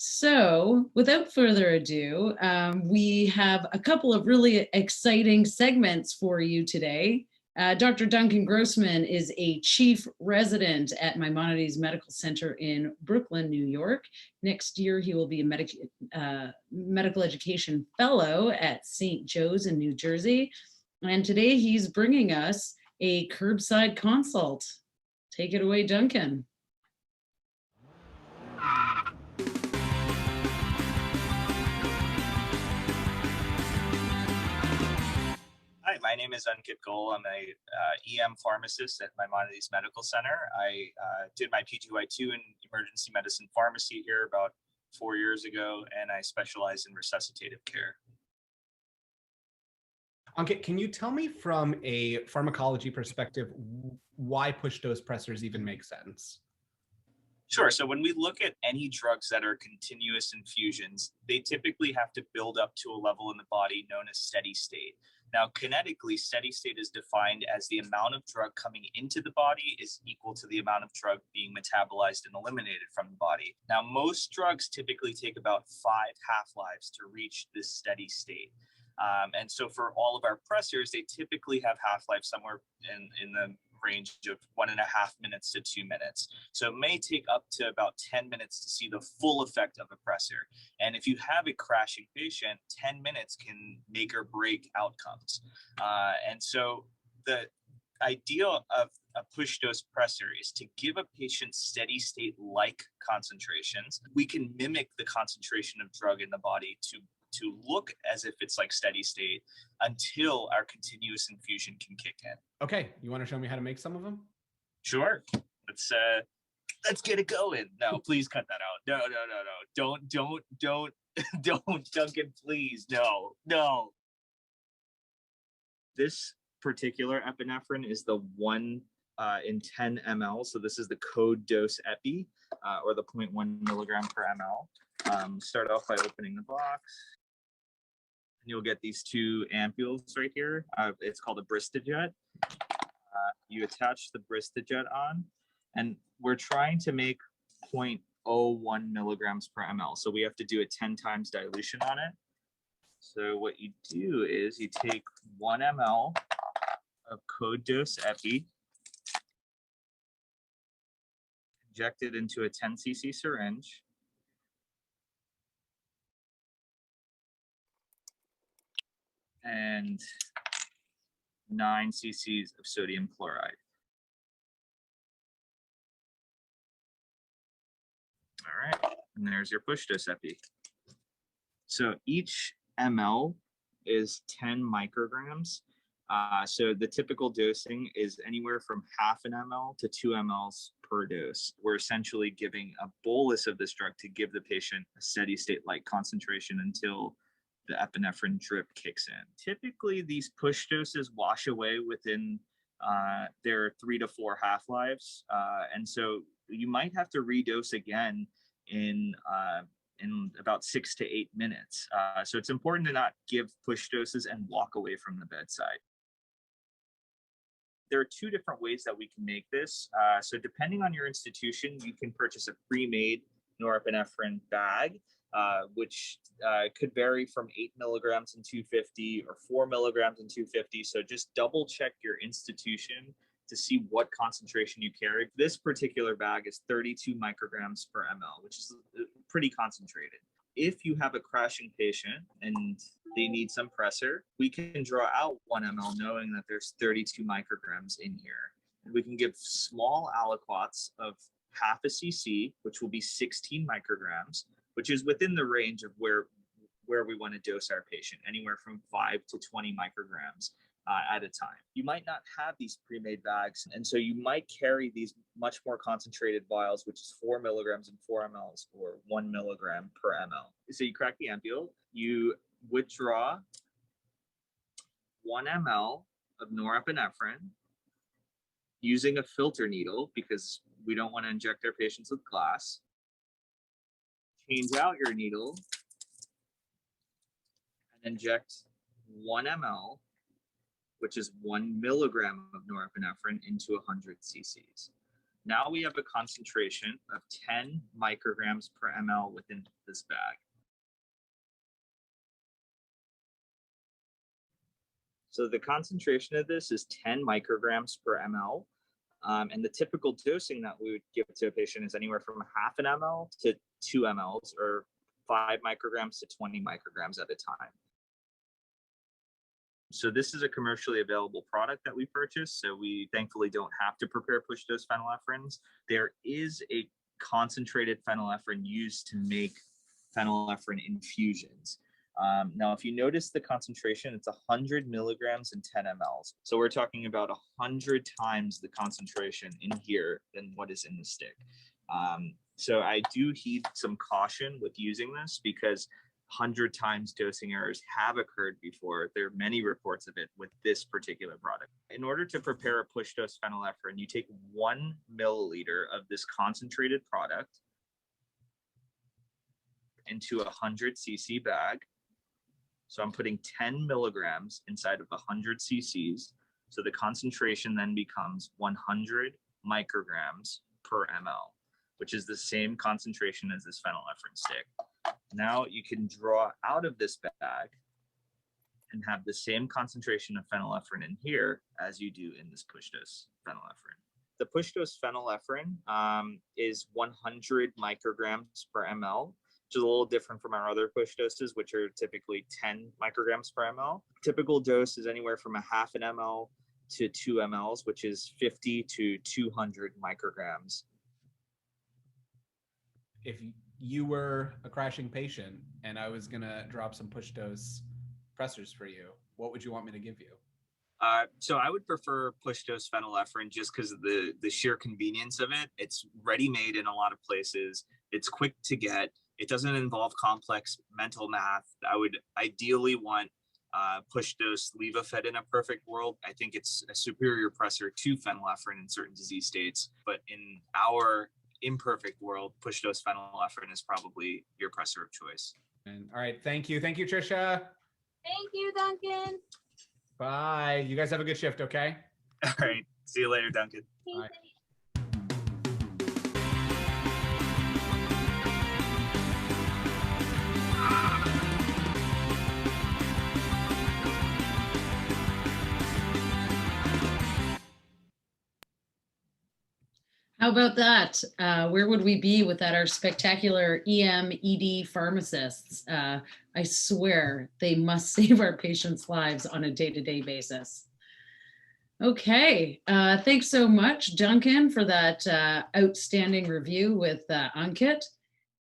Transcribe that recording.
So, without further ado, we have a couple of really exciting segments for you today. Dr. Duncan Grossman is a chief resident at Maimonides Medical Center in Brooklyn, New York. Next year, he will be a medical education fellow at St. Joe's in New Jersey. And today he's bringing us a curbside consult. Take it away, Duncan. Hi, my name is Duncan. I'm a EM pharmacist at Maimonides Medical Center. I did my PGY2 in emergency medicine pharmacy here about 4 years ago, and I specialize in resuscitative care. Duncan, can you tell me from a pharmacology perspective why push-dose pressors even make sense? Sure. So when we look at any drugs that are continuous infusions, they typically have to build up to a level in the body known as steady state. Now, kinetically, steady state is defined as the amount of drug coming into the body is equal to the amount of drug being metabolized and eliminated from the body. Now, most drugs typically take about 5 half-lives to reach this steady state. And so for all of our pressors, they typically have half-life somewhere in the range of 1.5 minutes to 2 minutes. So it may take up to about 10 minutes to see the full effect of a pressor. And if you have a crashing patient, 10 minutes can make or break outcomes. And so the idea of a push dose pressor is to give a patient steady state like concentrations. We can mimic the concentration of drug in the body to look as if it's like steady state until our continuous infusion can kick in. Okay, you want to show me how to make some of them? Sure. Let's get it going. No, please cut that out. No. Don't, Duncan, please. No. This particular epinephrine is the 1 in 10 ml. So this is the code dose epi, or the 0.1 milligram per ml. Start off by opening the box. You'll get these 2 ampules right here. It's called a Bristajet. You attach the Bristajet on, and we're trying to make 0.01 milligrams per ml. So we have to do a 10 times dilution on it. So what you do is you take 1 ml of code dose epi, inject it into a 10 cc syringe, and 9 cc's of sodium chloride. All right, and there's your push dose epi. So each ml is 10 micrograms. So the typical dosing is anywhere from 0.5 ml to 2 mLs per dose. We're essentially giving a bolus of this drug to give the patient a steady state like concentration until the epinephrine drip kicks in. Typically, these push doses wash away within their 3 to 4 half-lives. And so you might have to redose again in about 6 to 8 minutes. So it's important to not give push doses and walk away from the bedside. There are 2 different ways that we can make this. So depending on your institution, you can purchase a pre-made norepinephrine bag, which could vary from 8 milligrams and 250 or 4 milligrams and 250. So just double check your institution to see what concentration you carry. This particular bag is 32 micrograms per ml, which is pretty concentrated. If you have a crashing patient and they need some pressor, we can draw out 1 ml knowing that there's 32 micrograms in here. And we can give small aliquots of 0.5 cc, which will be 16 micrograms, which is within the range of where we want to dose our patient, anywhere from 5 to 20 micrograms at a time. You might not have these pre-made bags, and so you might carry these much more concentrated vials, which is 4 milligrams and 4 mLs, or 1 milligram per ml. So you crack the ampule, you withdraw 1 ml of norepinephrine using a filter needle, because we don't want to inject our patients with glass. Change out your needle and inject 1 ml, which is 1 milligram of norepinephrine, into 100 cc's. Now we have a concentration of 10 micrograms per ml within this bag. So the concentration of this is 10 micrograms per ml. And the typical dosing that we would give to a patient is anywhere from half an ml to 2 mLs, or 5 micrograms to 20 micrograms at a time. So this is a commercially available product that we purchased. So we thankfully don't have to prepare push dose phenylephrines. There is a concentrated phenylephrine used to make phenylephrine infusions. Now, if you notice the concentration, it's 100 milligrams and 10 mLs. So we're talking about 100 times the concentration in here than what is in the stick. So I do heed some caution with using this because 100 times dosing errors have occurred before. There are many reports of it with this particular product. In order to prepare a push dose phenylephrine, you take 1 milliliter of this concentrated product into a 100 cc bag. So I'm putting 10 milligrams inside of 100 cc's. So the concentration then becomes 100 micrograms per ml, which is the same concentration as this phenylephrine stick. Now you can draw out of this bag and have the same concentration of phenylephrine in here as you do in this push dose phenylephrine. The push dose phenylephrine is 100 micrograms per ml, which is a little different from our other push doses, which are typically 10 micrograms per ml. Typical dose is anywhere from a half an ml to 2 mLs, which is 50 to 200 micrograms. If you were a crashing patient and I was gonna drop some push dose Pressors for you, what would you want me to give you? So I would prefer push dose phenylephrine just because of the sheer convenience of it. It's ready made in a lot of places. It's quick to get. It doesn't involve complex mental math. I would ideally want push dose Levophed in a perfect world. I think it's a superior pressor to phenylephrine in certain disease states, but in our imperfect world, push dose phenylephrine is probably your pressor of choice. And all right, thank you, Trisha. Thank you, Duncan. Bye. You guys have a good shift, okay? All right, see you later, Duncan. Bye. How about that? Where would we be without our spectacular ED pharmacists? I swear they must save our patients' lives on a day-to-day basis. Okay, thanks so much, Duncan, for that outstanding review with Ankit.